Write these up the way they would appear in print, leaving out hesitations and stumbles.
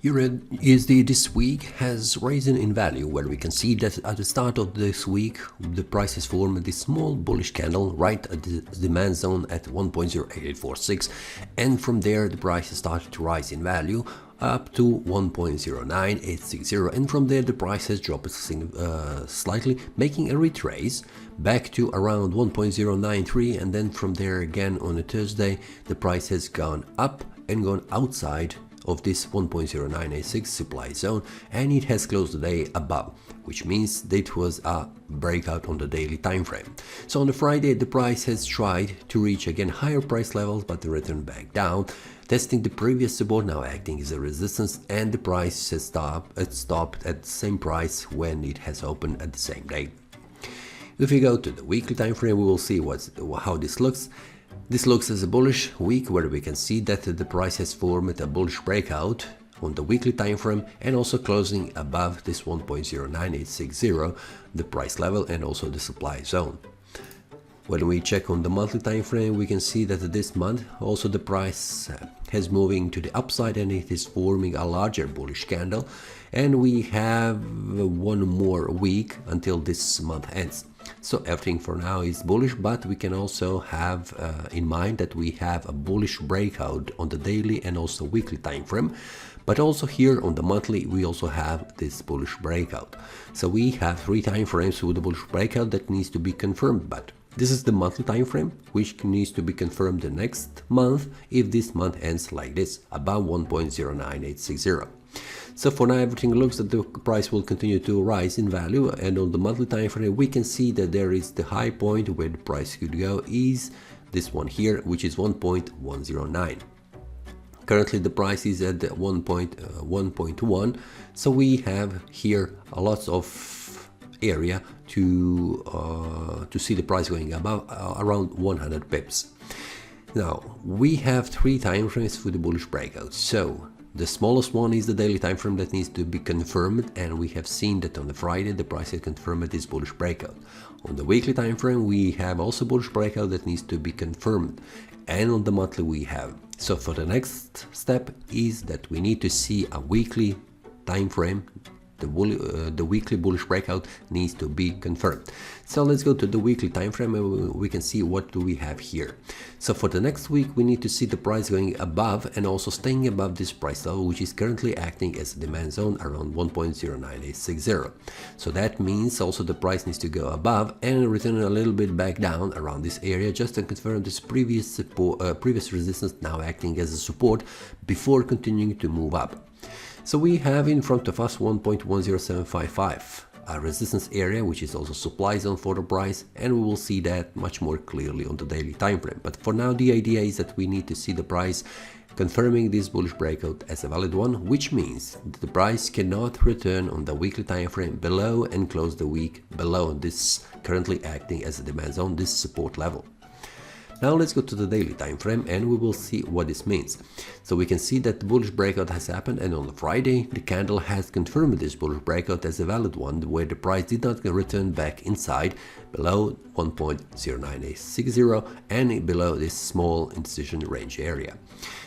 EURUSD this week has risen in value, where we can see that at the start of this week the price has formed this small bullish candle right at the demand zone at 1.0846, and from there the price has started to rise in value up to 1.09860, and from there the price has dropped slightly, making a retrace back to around 1.093, and then from there again on a Thursday the price has gone up and gone outside of this 1.0986 supply zone, and it has closed the day above, which means that it was a breakout on the daily time frame. So on the Friday the price has tried to reach again higher price levels, but returned back down, testing the previous support, now acting as a resistance, and the price has stopped at the same price when it has opened at the same day. If we go to the weekly time frame, we will see how this looks. This looks as a bullish week, where we can see that the price has formed a bullish breakout on the weekly time frame and also closing above this 1.09860, the price level and also the supply zone. When we check on the monthly time frame, we can see that this month also the price has moving to the upside and it is forming a larger bullish candle, and we have one more week until this month ends. So everything for now is bullish, but we can also have in mind that we have a bullish breakout on the daily and also weekly time frame, but also here on the monthly we also have this bullish breakout. So we have 3 time frames with the bullish breakout that needs to be confirmed, but this is the monthly time frame, which needs to be confirmed the next month if this month ends like this, above 1.09860. So for now everything looks that the price will continue to rise in value, and on the monthly time frame we can see that there is the high point where the price could go is this one here, which is 1.109. Currently the price is at 1.1, so we have here a lot of area to see the price going above around 100 pips. Now we have 3 time frames for the bullish breakout. So the smallest one is the daily time frame that needs to be confirmed, and we have seen that on the Friday the price has confirmed this bullish breakout. On the weekly time frame we have also bullish breakout that needs to be confirmed, and on the monthly we have. So for the next step is that we need to see a weekly time frame. The weekly bullish breakout needs to be confirmed. So let's go to the weekly time frame and we can see what do we have here. So for the next week we need to see the price going above and also staying above this price level, which is currently acting as a demand zone around 1.09860. So that means also the price needs to go above and return a little bit back down around this area, just to confirm this previous resistance now acting as a support before continuing to move up. So we have in front of us 1.10755, a resistance area which is also supply zone for the price, and we will see that much more clearly on the daily time frame. But for now the idea is that we need to see the price confirming this bullish breakout as a valid one, which means that the price cannot return on the weekly time frame below and close the week below this currently acting as a demand zone, this support level. Now let's go to the daily time frame and we will see what this means. So we can see that the bullish breakout has happened, and on the Friday the candle has confirmed this bullish breakout as a valid one, where the price did not return back inside below 1.09860 and below this small indecision range area.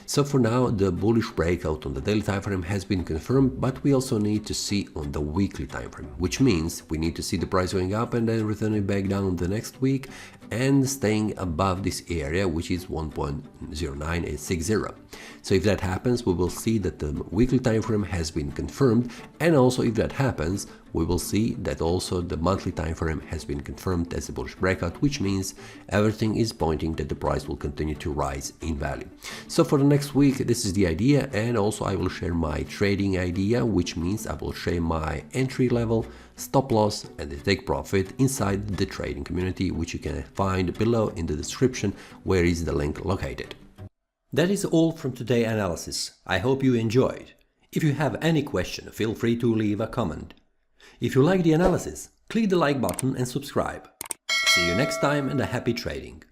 So for now the bullish breakout on the daily time frame has been confirmed, but we also need to see on the weekly time frame, which means we need to see the price going up and then returning back down the next week and staying above this area, which is 1.09860. So if that happens, we will see that the weekly time frame has been confirmed, and also if that happens, we will see that also the monthly time frame has been confirmed as a bullish breakout, which means everything is pointing that the price will continue to rise in value. So for the next week, this is the idea, and also I will share my trading idea, which means I will share my entry level, stop loss and the take profit inside the trading community, which you can find below in the description, where is the link located. That is all from today's analysis. I hope you enjoyed. If you have any question, feel free to leave a comment. If you like the analysis, click the like button and subscribe. See you next time and a happy trading.